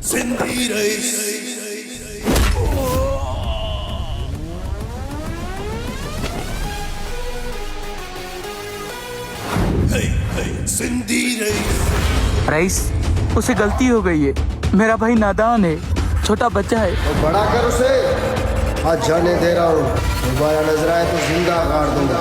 Sindhi race. Hey, hey, Sindhi race. Rice, उसे गलती हो गई है। मेरा भाई नादान है, छोटा बच्चा है। तो बड़ा कर उसे। आज जाने दे रहा हूँ, दोबारा नजर आए तो जिंदा गाड़ दूंगा।